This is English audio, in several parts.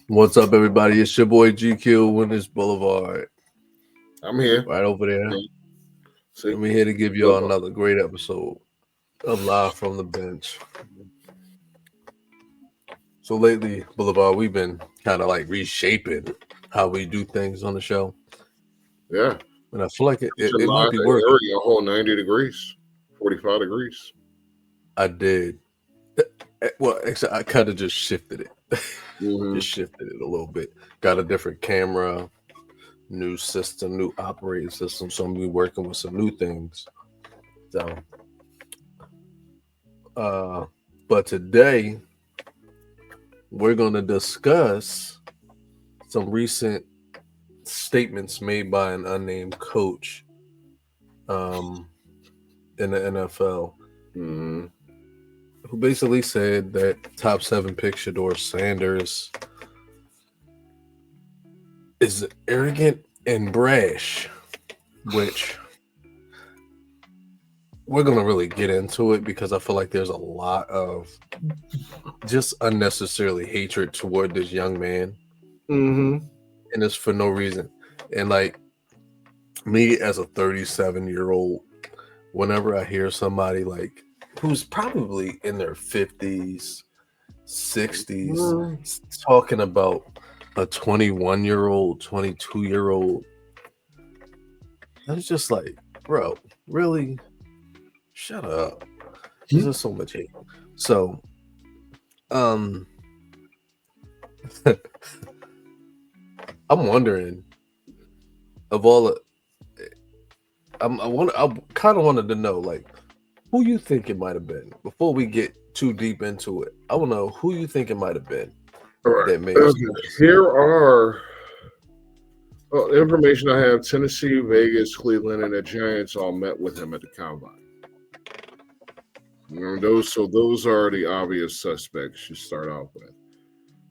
What's up, everybody? It's your boy GQ, Winners Boulevard. I'm here. Right over there. And we're here to give you all another great episode of Live from the Bench. So lately, Boulevard, we've been kind of like reshaping how we do things on the show. Yeah. And I feel like it might be working. Area, a whole 90 degrees, 45 degrees. I did. Well, actually, I kind of just shifted it. Just shifted it a little bit. Got a different camera, new system, new operating system. So I'm gonna be working with some new things. So, but today we're gonna discuss some recent statements made by an unnamed coach, in the NFL, who basically said that top 7 pick Shedeur Sanders is arrogant and brash, which we're going to really get into it because I feel like there's a lot of just unnecessarily hatred toward this young man. And it's for no reason. And like me as a 37-year-old, whenever I hear somebody like who's probably in their 50s, 60s, talking about a 21-year-old, 22-year-old, I was just like, bro, really? Shut up. There's just so much hate. So, I'm wondering, of all the, I kind of wanted to know, like, who you think it might have been before we get too deep into it. I want to know who you think it might have been. All right. Here are the information I have. Tennessee, Vegas, Cleveland, and the Giants all met with him at the combine. Those are the obvious suspects you start off with.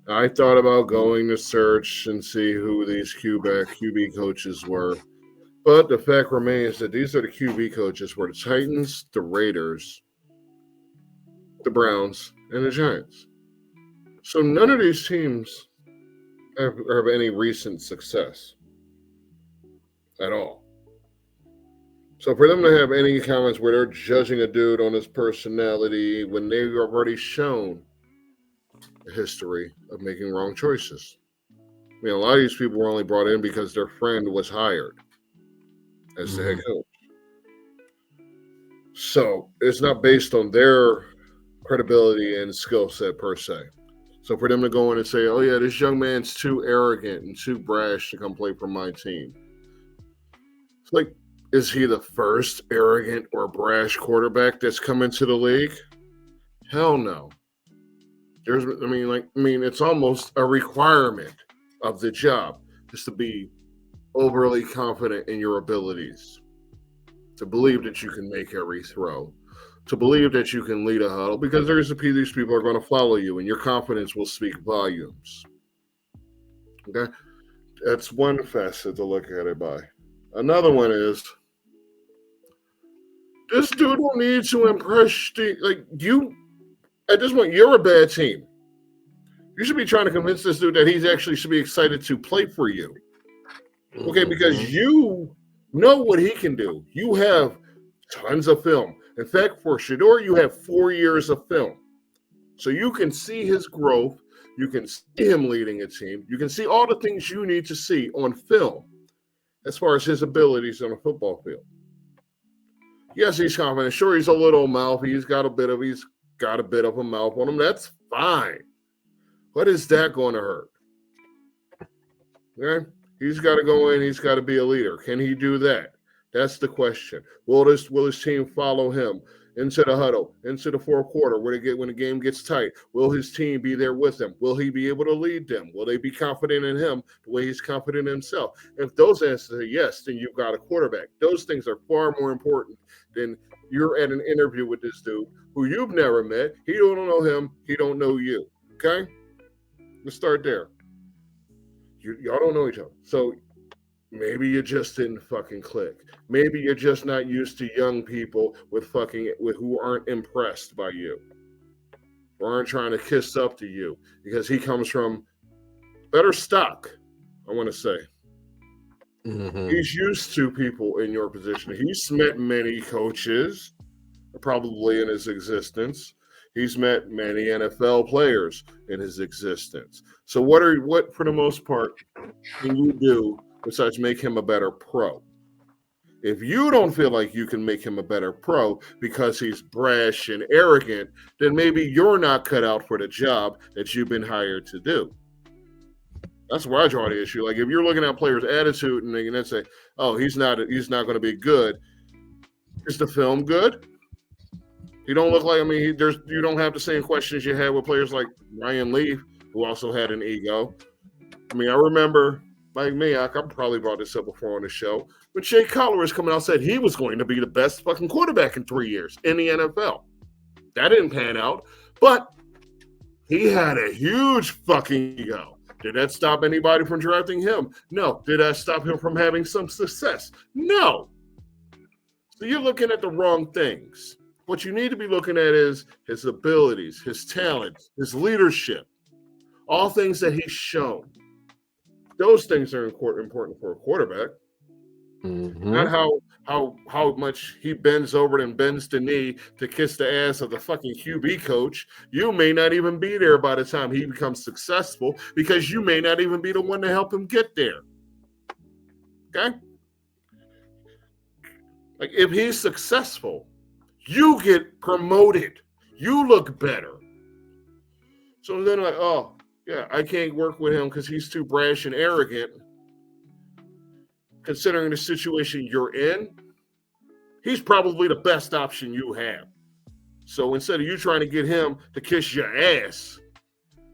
I thought about going to search and see who these QB coaches were. But the fact remains that these are the QB coaches for the Titans, the Raiders, the Browns, and the Giants. So none of these teams have any recent success at all. So for them to have any comments where they're judging a dude on his personality when they've already shown a history of making wrong choices. I mean, a lot of these people were only brought in because their friend was hired as the head coach. So it's not based on their credibility and skill set per se. So for them to go in and say, oh yeah, this young man's too arrogant and too brash to come play for my team. It's like, is he the first arrogant or brash quarterback that's come into the league? Hell no. It's almost a requirement of the job is to be overly confident in your abilities, to believe that you can make every throw, to believe that you can lead a huddle, because these people are going to follow you and your confidence will speak volumes. Okay? That's one facet to look at it by. Another one is this dude will need to impress you. At this point, you're a bad team. You should be trying to convince this dude that he's actually should be excited to play for you. Okay, because you know what he can do. You have tons of film. In fact, for Shedeur, you have 4 years of film. So you can see his growth. You can see him leading a team. You can see all the things you need to see on film as far as his abilities on a football field. Yes, he's confident. Sure, he's a little mouthy. He's got a bit of a mouth on him. That's fine. What is that going to hurt? Okay? He's got to go in. He's got to be a leader. Can he do that? That's the question. Will his team follow him into the huddle, into the fourth quarter, when the game gets tight? Will his team be there with him? Will he be able to lead them? Will they be confident in him the way he's confident in himself? If those answers are yes, then you've got a quarterback. Those things are far more important than you're at an interview with this dude who you've never met. He don't know him. He don't know you. Okay? Let's start there. Y'all don't know each other. So maybe you just didn't fucking click. Maybe you're just not used to young people with who aren't impressed by you or aren't trying to kiss up to you because he comes from better stock, I want to say. Mm-hmm. He's used to people in your position. He's met many coaches, probably in his existence. He's met many NFL players in his existence. So what for the most part can you do besides make him a better pro? If you don't feel like you can make him a better pro because he's brash and arrogant, then maybe you're not cut out for the job that you've been hired to do. That's where I draw the issue. Like if you're looking at players' attitude and then say, "Oh, he's not going to be good." Is the film good? You don't look like. I mean, you don't have the same questions you had with players like Ryan Leaf, who also had an ego. I mean, I remember. Like me, I probably brought this up before on the show. When Jay Cutler was coming out, said he was going to be the best fucking quarterback in 3 years in the NFL. That didn't pan out, but he had a huge fucking ego. Did that stop anybody from drafting him? No. Did that stop him from having some success? No. So you're looking at the wrong things. What you need to be looking at is his abilities, his talent, his leadership, all things that he's shown. Those things are important for a quarterback. Mm-hmm. Not how much he bends over and bends the knee to kiss the ass of the fucking QB coach. You may not even be there by the time he becomes successful because you may not even be the one to help him get there. Okay? Like if he's successful, you get promoted. You look better. So then like, oh, yeah, I can't work with him because he's too brash and arrogant. Considering the situation you're in, he's probably the best option you have. So instead of you trying to get him to kiss your ass,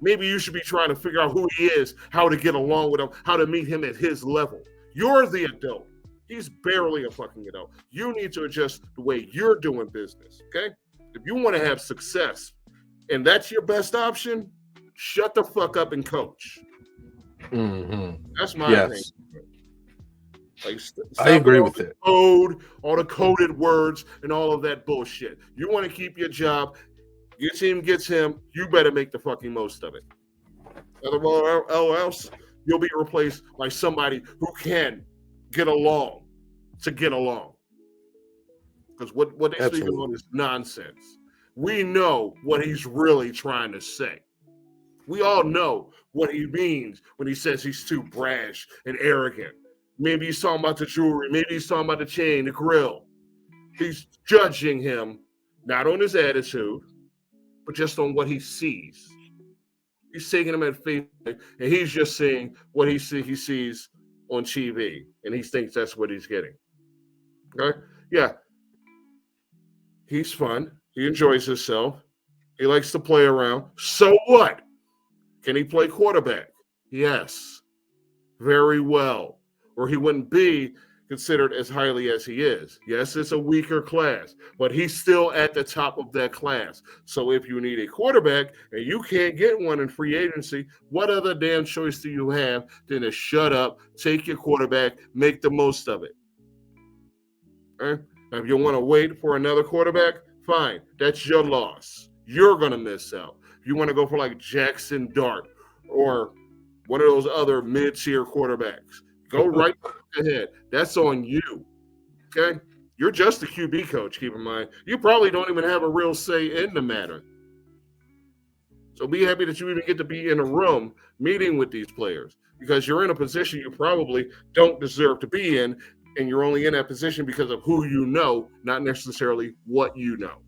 maybe you should be trying to figure out who he is, how to get along with him, how to meet him at his level. You're the adult. He's barely a fucking adult. You need to adjust the way you're doing business, okay? If you want to have success and that's your best option, shut the fuck up and coach. Mm-hmm. That's my opinion. Like, I agree with it. Code, all the coded words and all of that bullshit. You want to keep your job, your team gets him, you better make the fucking most of it. Else, you'll be replaced by somebody who can get along to get along. Because what they're speaking on is nonsense. We know what he's really trying to say. We all know what he means when he says he's too brash and arrogant. Maybe he's talking about the jewelry. Maybe he's talking about the chain, the grill. He's judging him, not on his attitude, but just on what he sees. He's taking him at face, and he's just seeing what he sees on TV, and he thinks that's what he's getting. Okay? Yeah. He's fun. He enjoys himself. He likes to play around. So what? Can he play quarterback? Yes. Very well. Or he wouldn't be considered as highly as he is. Yes, it's a weaker class, but he's still at the top of that class. So if you need a quarterback and you can't get one in free agency, what other damn choice do you have than to shut up, take your quarterback, make the most of it? Right? Now, if you want to wait for another quarterback, fine. That's your loss. You're going to miss out. If you want to go for like Jackson Dart or one of those other mid-tier quarterbacks, go right ahead. That's on you. Okay? You're just a QB coach, keep in mind. You probably don't even have a real say in the matter. So be happy that you even get to be in a room meeting with these players because you're in a position you probably don't deserve to be in, and you're only in that position because of who you know, not necessarily what you know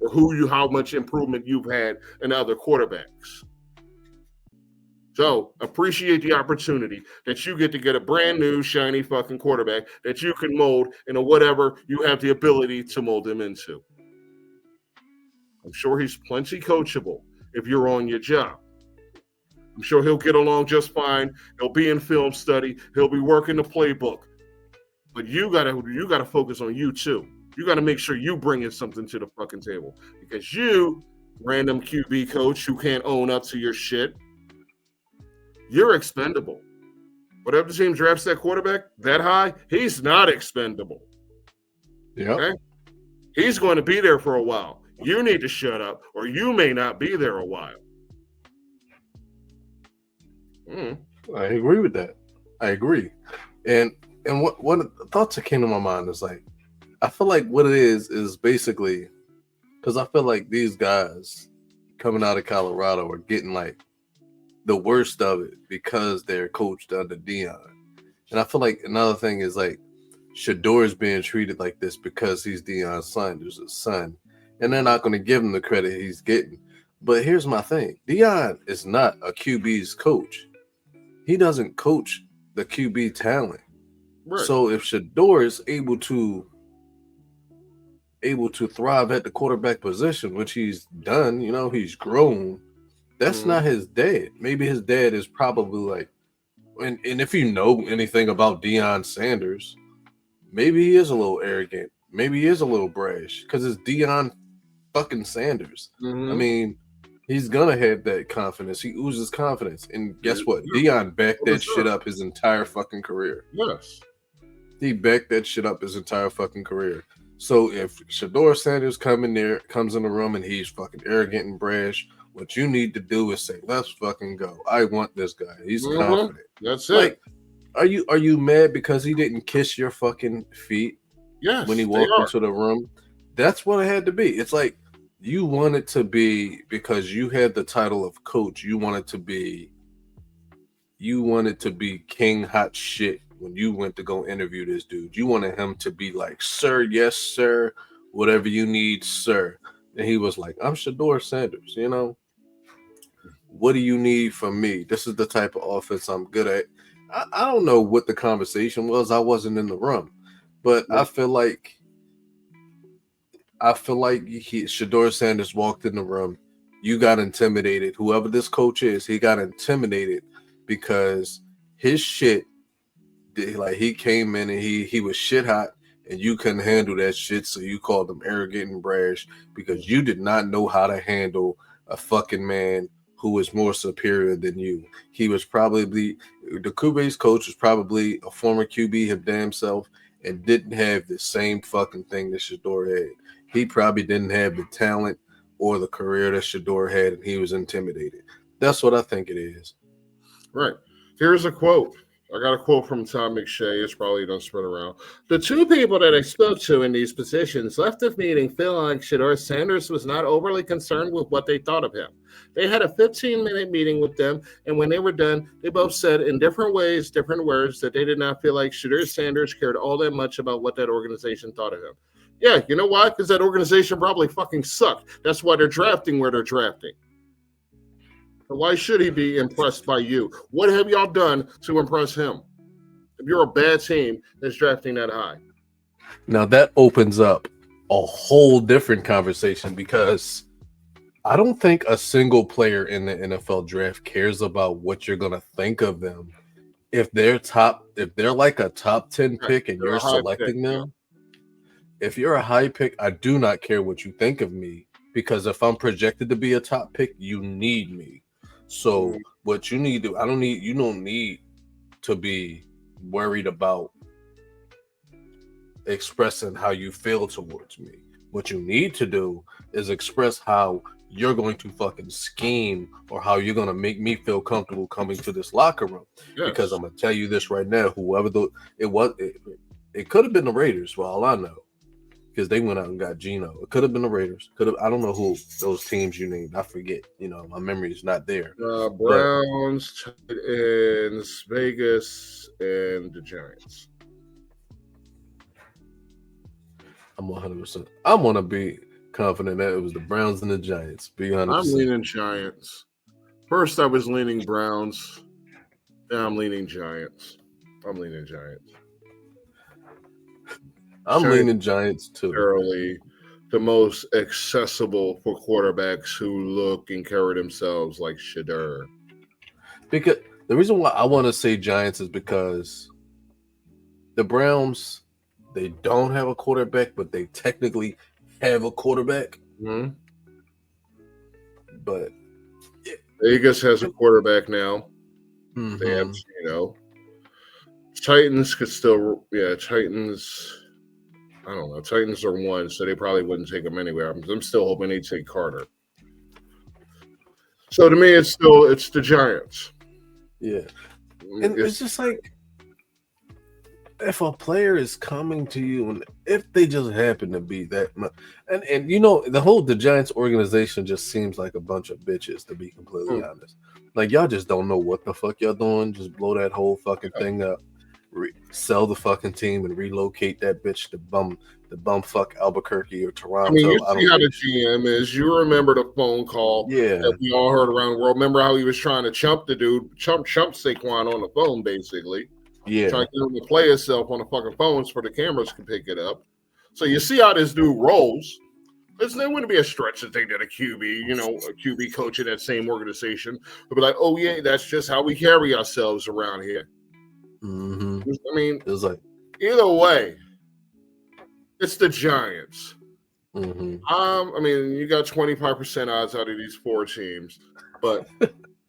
or how much improvement you've had in other quarterbacks. So appreciate the opportunity that you get a brand new, shiny fucking quarterback that you can mold into whatever you have the ability to mold him into. I'm sure he's plenty coachable if you're on your job. I'm sure he'll get along just fine. He'll be in film study. He'll be working the playbook. But you gotta focus on you too. You gotta make sure you bring in something to the fucking table because you, random QB coach who can't own up to your shit, you're expendable. Whatever the team drafts that quarterback that high, he's not expendable. Yeah. Okay? He's going to be there for a while. You need to shut up, or you may not be there a while. I agree with that. I agree. And what thoughts that came to my mind is like, I feel like what it is basically because I feel like these guys coming out of Colorado are getting like the worst of it because they're coached under Deion. And I feel like another thing is like Shedeur is being treated like this because he's Deion's son. There's a son. And they're not going to give him the credit he's getting. But here's my thing. Deion is not a QB's coach. He doesn't coach the QB talent. Right. So if Shedeur is able to thrive at the quarterback position, which he's done, he's grown, that's not his dad. Maybe his dad is probably like, and if you know anything about Deion Sanders, maybe he is a little arrogant. Maybe he is a little brash because it's Deion fucking Sanders. I mean, he's gonna have that confidence. He oozes confidence. And guess what? Deion backed that shit up his entire fucking career. Yes. He backed that shit up his entire fucking career. So if Shedeur Sanders comes in the room and he's fucking arrogant and brash, what you need to do is say, let's fucking go. I want this guy. He's confident. That's it. Like, are you mad because he didn't kiss your fucking feet when he walked into the room? That's what it had to be. It's like you wanted to be, because you had the title of coach, you wanted to be king hot shit when you went to go interview this dude. You wanted him to be like, sir, yes, sir, whatever you need, sir. And he was like, I'm Shedeur Sanders, What do you need from me? This is the type of offense I'm good at. I don't know what the conversation was. I wasn't in the room. But I feel like Shedeur Sanders walked in the room. You got intimidated. Whoever this coach is, he got intimidated because his shit, like he came in and he was shit hot and you couldn't handle that shit. So you called him arrogant and brash because you did not know how to handle a fucking man who was more superior than you. He was probably, the QB's coach was probably a former QB his damn self and didn't have the same fucking thing that Shedeur had. He probably didn't have the talent or the career that Shedeur had, and he was intimidated. That's what I think it is. Right. Here's a quote. I got a quote from Tom McShay. It's probably don't spread around. The two people that I spoke to in these positions left the meeting feeling like Shedeur Sanders was not overly concerned with what they thought of him. They had a 15-minute meeting with them, and when they were done, they both said in different ways, different words, that they did not feel like Shedeur Sanders cared all that much about what that organization thought of him. Yeah, you know why? Because that organization probably fucking sucked. That's why they're drafting where they're drafting. Why should he be impressed by you? What have y'all done to impress him? If you're a bad team that's drafting that high. Now that opens up a whole different conversation because I don't think a single player in the NFL draft cares about what you're going to think of them. If they're like a top 10 pick and you're selecting them, if you're a high pick, I do not care what you think of me because if I'm projected to be a top pick, you need me. So what you need to, you don't need to be worried about expressing how you feel towards me. What you need to do is express how you're going to fucking scheme or how you're going to make me feel comfortable coming to this locker room. Yes. Because I'm going to tell you this right now, whoever it could have been the Raiders for all I know. Because they went out and got Geno. It could have been the Raiders. I don't know who those teams you named. I forget. My memory is not there. Browns, tight ends, Vegas, and the Giants. I'm 100%. I'm gonna be confident that it was the Browns and the Giants. Be honest. I'm leaning Giants. First, I was leaning Browns. Now I'm leaning Giants. I'm leaning Giants. I'm leaning Giants too. Generally, the most accessible for quarterbacks who look and carry themselves like Shedeur. Because the reason why I want to say Giants is because the Browns, they don't have a quarterback, but they technically have a quarterback. Mm-hmm. But Vegas has a quarterback now. Mm-hmm. They have Titans could still, Titans. I don't know. Titans are 1, so they probably wouldn't take them anywhere. I'm still hoping they take Carter. So to me, it's the Giants. Yeah, and it's just like if a player is coming to you, and if they just happen to be that much, and the Giants organization just seems like a bunch of bitches, to be completely honest. Like y'all just don't know what the fuck y'all doing. Just blow that whole fucking thing up, sell the fucking team, and relocate that bitch to bumfuck Albuquerque or Toronto. I mean, you see how the GM is. You remember the phone call that we all heard around the world. Remember how he was trying to chump the dude, chump Saquon on the phone, basically. Yeah. Trying to get him to play himself on the fucking phones for the cameras can pick it up. So you see how this dude rolls. There wouldn't be a stretch to think that a QB coach in that same organization would be like, oh, yeah, that's just how we carry ourselves around here. Mm-hmm. I mean, it was like either way, it's the Giants. Mm-hmm. I mean, you got 25% odds out of these 4 teams, but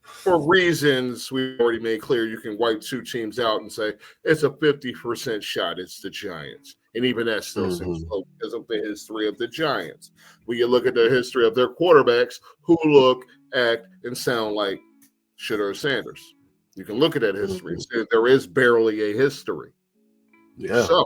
for reasons we've already made clear, you can wipe 2 teams out and say it's a 50% shot. It's the Giants. And even that still seems low because of the history of the Giants. When you look at the history of their quarterbacks who look, act, and sound like Shedeur Sanders. You can look at that history and say there is barely a history. Yeah. So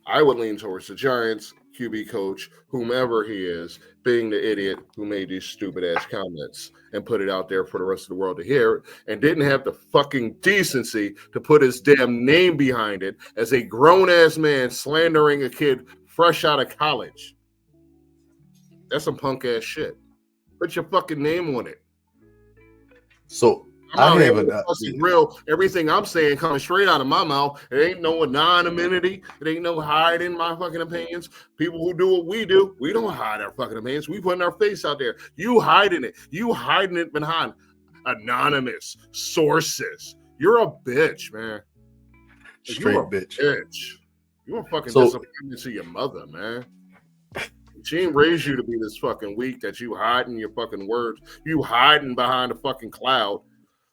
I would lean towards the Giants QB coach, whomever he is, being the idiot who made these stupid ass comments and put it out there for the rest of the world to hear, and didn't have the fucking decency to put his damn name behind it as a grown ass man slandering a kid fresh out of college. That's some punk ass shit. Put your fucking name on it. So I'm real. Everything I'm saying coming straight out of my mouth. It ain't no anonymity. It ain't no hiding my fucking opinions. People who do what we do, we don't hide our fucking opinions. We putting our face out there. You hiding it. You hiding it behind anonymous sources. You're a bitch, man. Straight bitch. You're a fucking disappointment to your mother, man. She ain't raised you to be this fucking weak that you hiding your fucking words. You hiding behind a fucking cloud.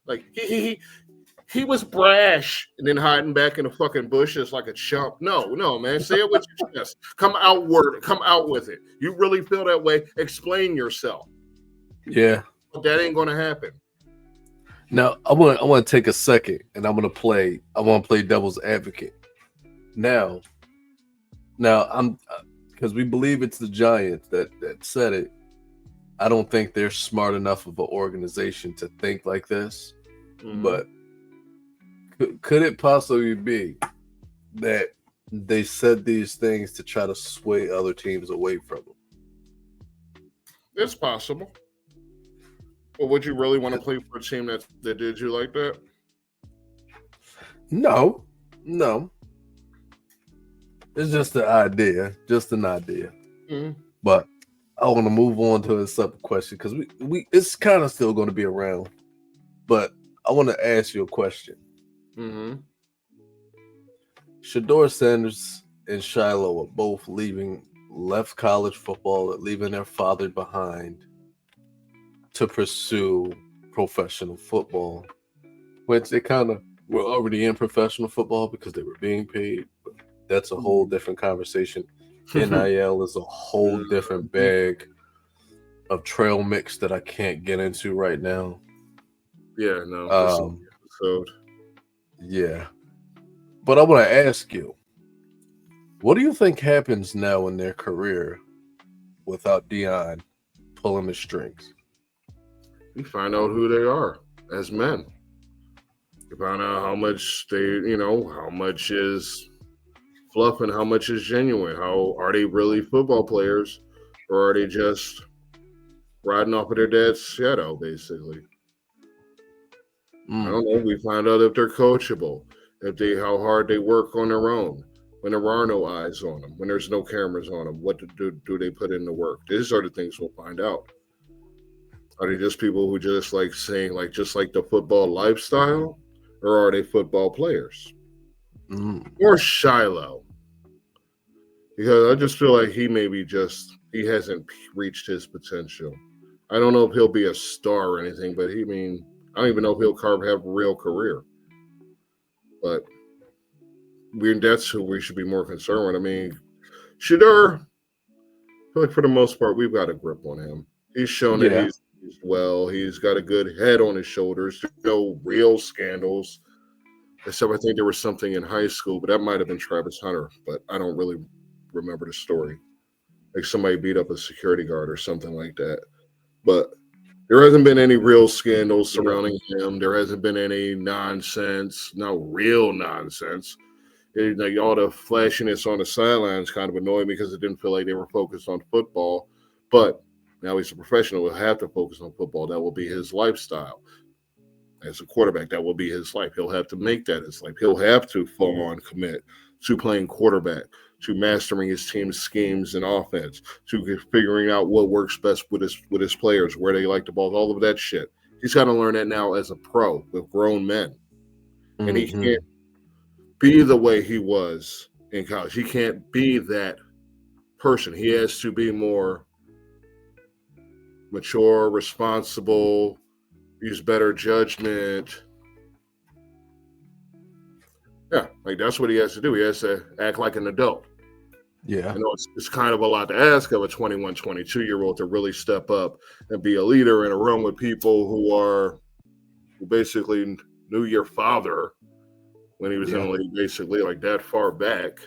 Like he was brash and then hiding back in the fucking bushes like a chump. No, man. Say it with your chest. Come out with it. You really feel that way? Explain yourself. Yeah. But that ain't gonna happen. Now I want to take a second and I want to play devil's advocate. Now I'm because we believe it's the Giants that said it. I don't think they're smart enough of an organization to think like this. Mm-hmm. But could it possibly be that they said these things to try to sway other teams away from them? It's possible. But would you really want to play for a team that did you like that? No. It's just an idea. Mm-hmm. But I want to move on to a separate question because we it's kind of still going to be around. But I want to ask you a question. Mm-hmm. Shedeur Sanders and Shiloh are both left college football, leaving their father behind to pursue professional football, which they kind of were already in professional football because they were being paid. But that's a whole different conversation. NIL is a whole different bag of trail mix that I can't get into right now. Yeah, no. Yeah. But I want to ask you, what do you think happens now in their career without Deion pulling the strings? You find out who they are as men. You find out how much how much is fluff and how much is genuine. How are they really football players, or are they just riding off of their dad's shadow, basically. I Mm. don't know. We find out if they're coachable, how hard they work on their own, when there are no eyes on them, when there's no cameras on them. What do they put into work? These are the things we'll find out. Are they just people who just like saying just like the football lifestyle, or are they football players? Or Shiloh? Because I just feel like he he hasn't reached his potential. I don't know if he'll be a star or anything, but I don't even know if he'll have a real career. But that's who we should be more concerned with. I mean, Shedeur, I feel like for the most part, we've got a grip on him. He's shown that he's well. He's got a good head on his shoulders. There's no real scandals. Except I think there was something in high school, but that might have been Travis Hunter. But I don't really remember the story. Like somebody beat up a security guard or something like that. But there hasn't been any real scandals surrounding him. There hasn't been any nonsense, no real nonsense. Like all the flashiness on the sidelines kind of annoyed me because it didn't feel like they were focused on football. But now he's a professional. He'll have to focus on football. That will be his lifestyle. As a quarterback, that will be his life. He'll have to make that his life. He'll have to full on commit to playing quarterback, to mastering his team's schemes and offense, to figuring out what works best with his players, where they like the ball, all of that shit. He's got to learn that now as a pro with grown men. And he can't be the way he was in college. He can't be that person. He has to be more mature, responsible, use better judgment. Yeah, like that's what he has to do. He has to act like an adult. Yeah. I know it's kind of a lot to ask of a 21, 22-year-old to really step up and be a leader in a room with people who basically knew your father when he was in the league, basically like that far back.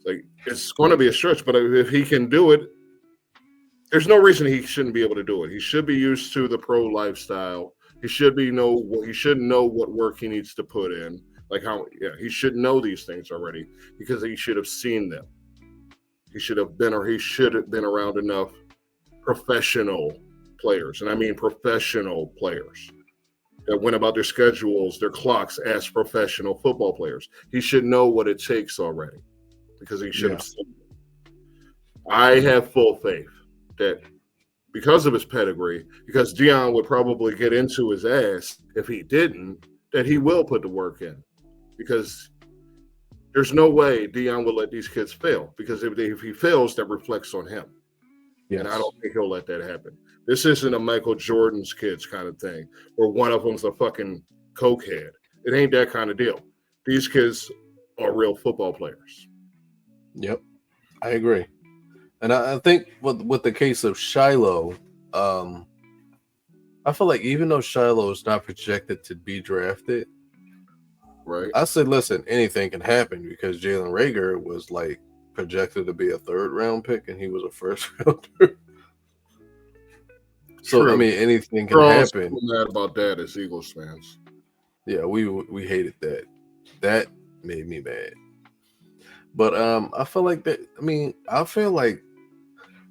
Like it's going to be a stretch, but if he can do it, there's no reason he shouldn't be able to do it. He should be used to the pro lifestyle. He should know what work he needs to put in. He should know these things already because he should have seen them. He should have been around enough professional players, and I mean professional players that went about their schedules, their clocks as professional football players. He should know what it takes already because he should have seen it. I have full faith that because of his pedigree, because Deion would probably get into his ass if he didn't, that he will put the work in. Because there's no way Deion will let these kids fail. Because if he fails, that reflects on him. Yes. And I don't think he'll let that happen. This isn't a Michael Jordan's kids kind of thing, where one of them's a fucking cokehead. It ain't that kind of deal. These kids are real football players. Yep, I agree. And I think with the case of Shiloh, I feel like even though Shiloh is not projected to be drafted, right? I said, listen, anything can happen because Jalen Reagor was like projected to be a 3rd round pick and he was a 1st rounder. So True. I mean, anything can happen. Mad about that as Eagles fans. Yeah, we hated that. That made me mad. But I feel like that. I mean, I feel like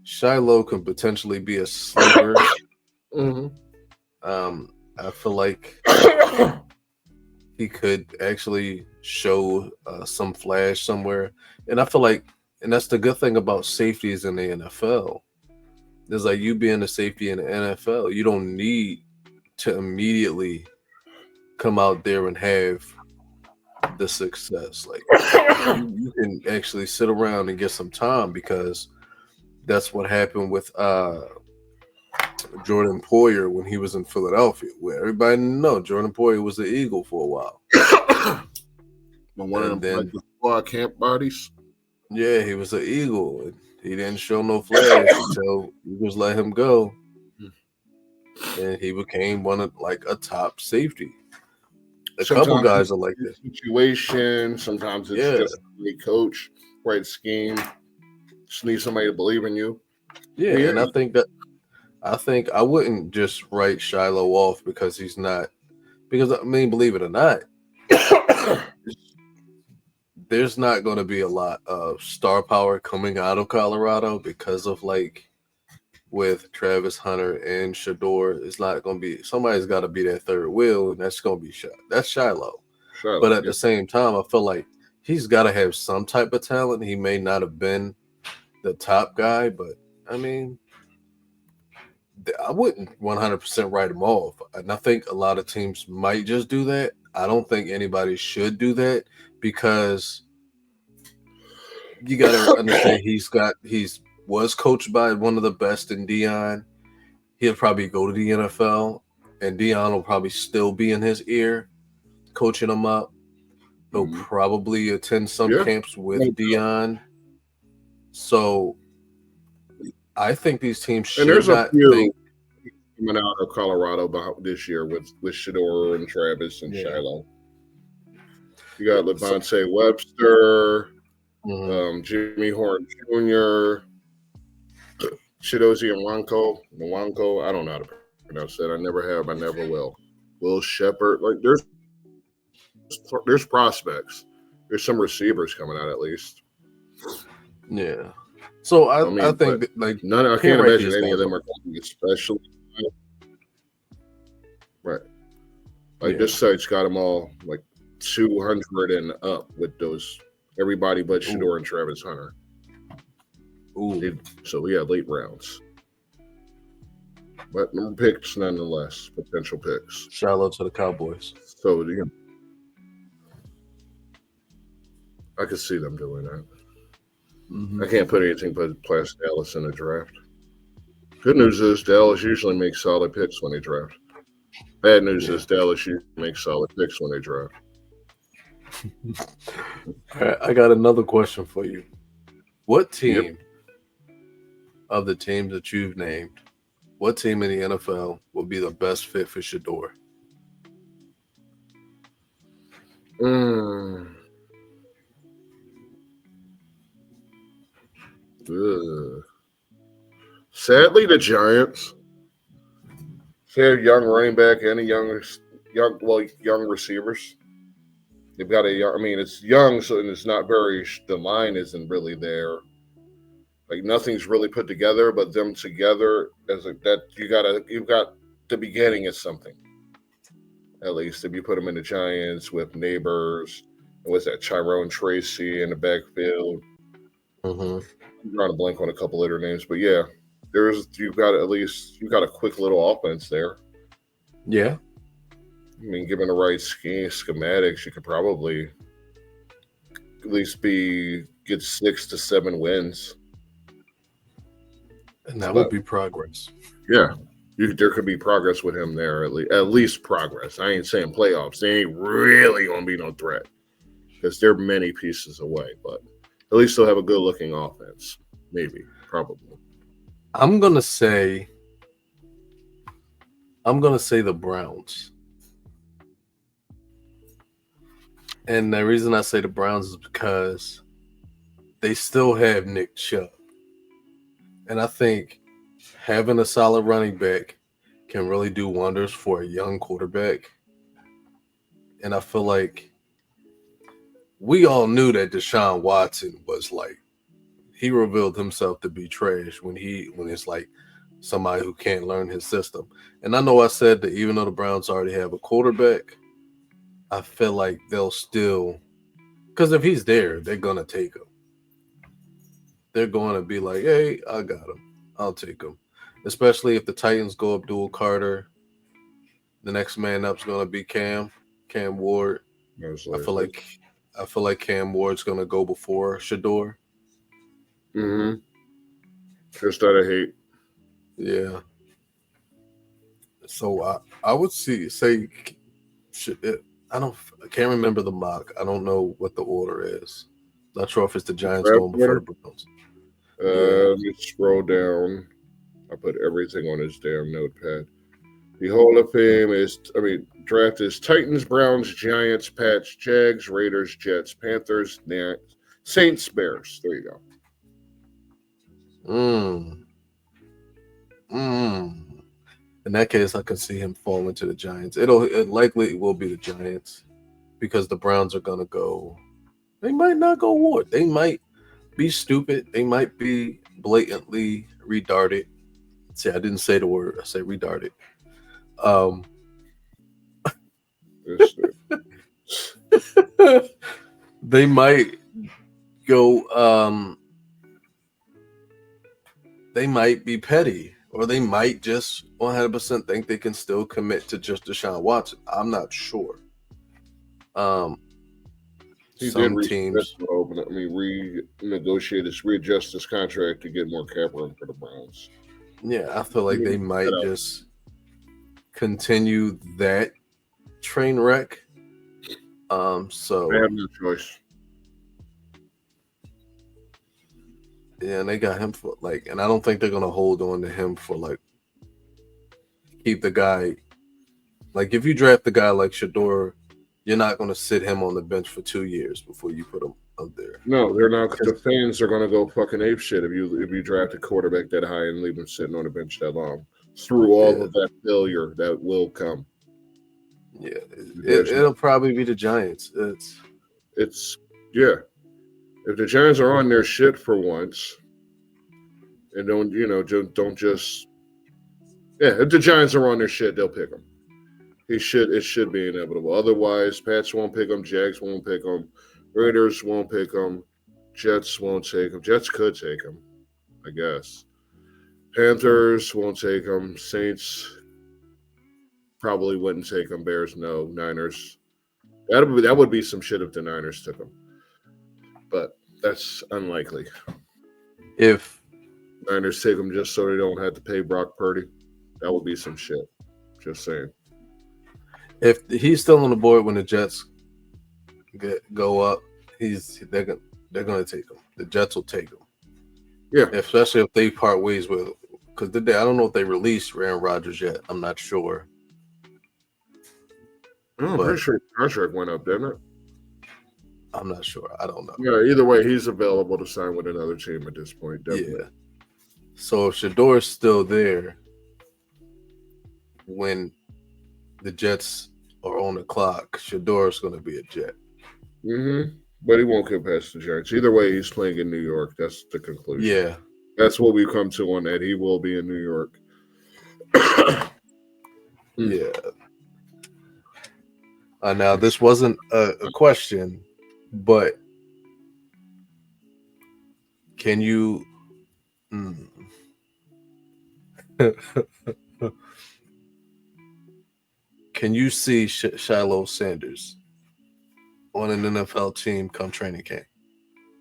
Shiloh could potentially be a sleeper. I feel like he could actually show some flash somewhere, and I feel like, and that's the good thing about safeties in the NFL. There's like you being a safety in the NFL, you don't need to immediately come out there and have the success. Like you can actually sit around and get some time because that's what happened with Jordan Poyer when he was in Philadelphia, where everybody know Jordan Poyer was the Eagle for a while. One of them squad camp bodies. Yeah, he was an Eagle. And he didn't show no flash until Eagles let him go, and he became a top safety. Couple guys are like that. Situation. Sometimes it's just a coach, right scheme. Just need somebody to believe in you. Yeah, and I think I wouldn't just write Shiloh off because he's not. Because I mean, believe it or not, there's not going to be a lot of star power coming out of Colorado because of like with Travis Hunter and Shedeur. It's not going to be somebody's got to be that third wheel, and that's going to be that's Shiloh. But at the same time, I feel like he's got to have some type of talent. He may not have been the top guy, but I mean, I wouldn't 100% write him off. And I think a lot of teams might just do that. I don't think anybody should do that because you got to understand he's was coached by one of the best in Dion. He'll probably go to the NFL, and Dion will probably still be in his ear, coaching him up. He'll probably attend some camps with Dion. So I think these teams should and there's not a few think coming out of Colorado this year with Shedeur and Travis and Shiloh. You got Levante Webster, Jimmy Horn Jr., Chidozie Nwanko. I don't know how to pronounce that. I never have. I never will. Will Shepard. Like there's prospects. There's some receivers coming out at least. Yeah. So I think that, like I can't imagine any of them are going to be especially right. Like this site's got them all like 200 and up with those everybody but Shedeur and Travis Hunter. So we had late rounds. But picks nonetheless, potential picks. Shout out to the Cowboys. So I could see them doing that. I can't put anything but past Dallas in the draft. Good news is Dallas usually makes solid picks when they draft. Bad news is Dallas usually makes solid picks when they draft. All right, I got another question for you. What team of the teams that you've named, what team in the NFL will be the best fit for Shedeur? Sadly, the Giants. They have young running back and young receivers. They've got it's young, so it's not very. The line isn't really there. Like nothing's really put together, but them together you've got the beginning of something. At least if you put them in the Giants with Neighbors, and what's that? Tyrone Tracy in the backfield. I'm trying to blank on a couple of their names, but yeah, you've got a quick little offense there. Yeah. I mean, given the right schematics, you could probably at least get 6 to 7 wins. And that would be progress. Yeah. There could be progress with him there, at least progress. I ain't saying playoffs. They ain't really going to be no threat because they're many pieces away, but at least they'll have a good-looking offense. Maybe. Probably. I'm going to say the Browns. And the reason I say the Browns is because they still have Nick Chubb. And I think having a solid running back can really do wonders for a young quarterback. And I feel like we all knew that Deshaun Watson was he revealed himself to be trash when it's like somebody who can't learn his system. And I know I said that even though the Browns already have a quarterback, I feel like they'll still, because if he's there, they're going to take him. They're going to be like, hey, I got him. I'll take him. Especially if the Titans go Abdul Carter. The next man up is going to be Cam Ward. I feel like Cam Ward's going to go before Shedeur. Just out of hate. Yeah. So I would say I can't remember the mock. I don't know what the order is. Not sure if it's the Giants going before the Browns. Let me scroll down. I put everything on his damn notepad. The Hall of Fame draft is Titans, Browns, Giants, Pats, Jags, Raiders, Jets, Panthers, Saints, Bears. There you go. In that case, I can see him fall into the Giants. It likely will be the Giants because the Browns are gonna go. They might not go Ward. They might be stupid. They might be blatantly retarded. See, I didn't say the word. I said retarded. They might go. They might be petty, or they might just 100% think they can still commit to just Deshaun Watson. I'm not sure. He Some did teams, readjust his contract to get more cap room for the Browns. yeah, I feel like they might just continue that train wreck. So they have no choice. Yeah, and they got him for and I don't think they're gonna hold on to him for keep the guy. Like if you draft a guy like Shedeur, you're not gonna sit him on the bench for 2 years before you put him up there. No, they're not. The fans are gonna go fucking ape shit if you draft a quarterback that high and leave him sitting on the bench that long. Through all of that failure that will come. Yeah, it'll probably be the Giants. It's if the Giants are on their shit for once, and don't just if the Giants are on their shit, they'll pick them. It should be inevitable. Otherwise, Pats won't pick them, Jags won't pick them, Raiders won't pick them, Jets won't take them. Jets could take them, I guess. Panthers won't take them. Saints probably wouldn't take them. Bears no. Niners. That would be some shit if the Niners took them, but that's unlikely. If Niners take them just so they don't have to pay Brock Purdy, that would be some shit. Just saying. If he's still on the board when the Jets go up, they're gonna take him. The Jets will take him. Yeah, especially if they part ways with. Because I don't know if they released Aaron Rodgers yet. I'm not sure. I'm pretty sure his contract went up, didn't it? I'm not sure. I don't know. Yeah, either way, he's available to sign with another team at this point. Definitely. Yeah. So if Shedeur is still there when the Jets are on the clock, Shedeur is going to be a Jet. Mm-hmm. But he won't get past the Giants. Either way, he's playing in New York. That's the conclusion. Yeah. That's what we come to on that. He will be in New York. Yeah. Now, this wasn't a question, but can you can you see Shiloh Sanders on an NFL team come training camp?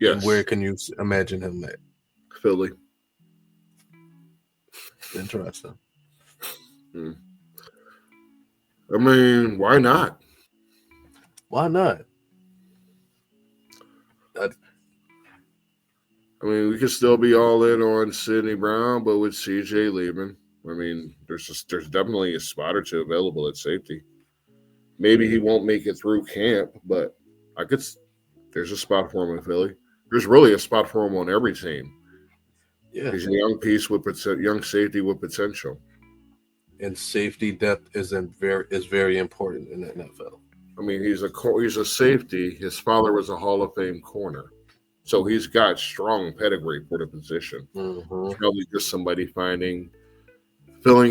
Yes. And where can you imagine him at? Philly. Interesting. I mean, why not? Why not? I mean, we could still be all in on Sidney Brown, but with CJ leaving, I mean, there's definitely a spot or two available at safety. Maybe he won't make it through camp, but there's a spot for him in Philly. There's really a spot for him on every team. Yeah, he's a young piece with young safety with potential. And safety depth is very important in the NFL. I mean, he's a safety. His father was a Hall of Fame corner, so he's got strong pedigree for the position. Mm-hmm. Probably just somebody filling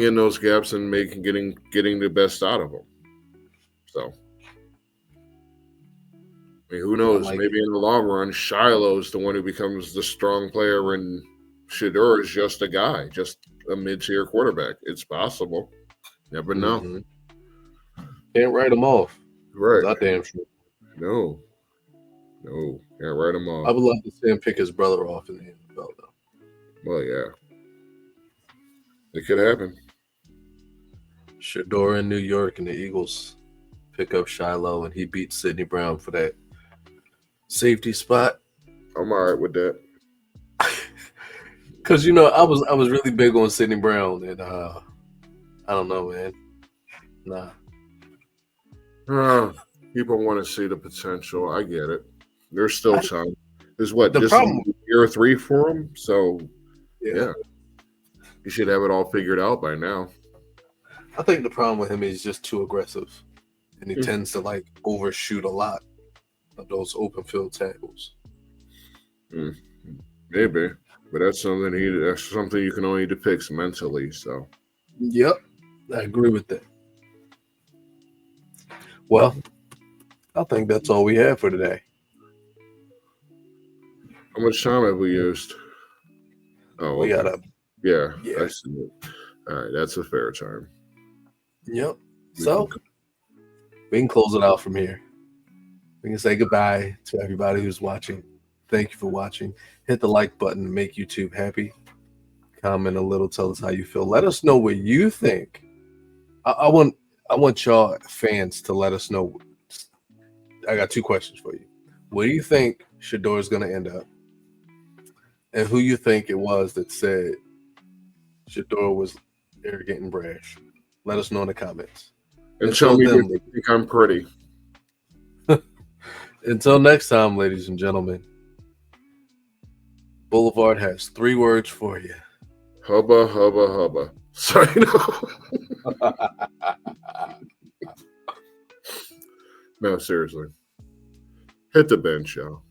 in those gaps and getting the best out of them. So, I mean, who knows? Maybe in the long run, Shiloh's the one who becomes the strong player, and Shedeur is just a guy, just a mid-tier quarterback. It's possible. Never know. Mm-hmm. Can't write them off. Right. Not damn sure. No. Can't write him off. I would love to see him pick his brother off in the NFL, though. Well, yeah. It could happen. Shedeur in New York and the Eagles pick up Shiloh, and he beats Sidney Brown for that safety spot. I'm all right with that. Because I was really big on Sidney Brown, and I don't know, man. Nah. People want to see the potential. I get it. There's still time. There's year 3 for him. So yeah, he should have it all figured out by now. I think the problem with him is he's just too aggressive, and he tends to overshoot a lot of those open field tackles. Maybe. But that's something you can only depict mentally. So. Yep, I agree with that. Well, I think that's all we have for today. How much time have we used? Oh, We okay. got Yeah, yeah. I see it. All right, that's a fair time. Yep. So we can close it out from here. We can say goodbye to everybody who's watching. Thank you for watching. Hit the like button, make YouTube happy. Comment a little, tell us how you feel. Let us know what you think. I want y'all fans to let us know. I got 2 questions for you. Where do you think Shedeur is going to end up? And who you think it was that said Shedeur was arrogant and brash? Let us know in the comments. And tell me if you think I'm pretty. Until next time, ladies and gentlemen, Boulevard has 3 words for you. Hubba, hubba, hubba. Sorry, no. No, seriously. Hit the bench, y'all.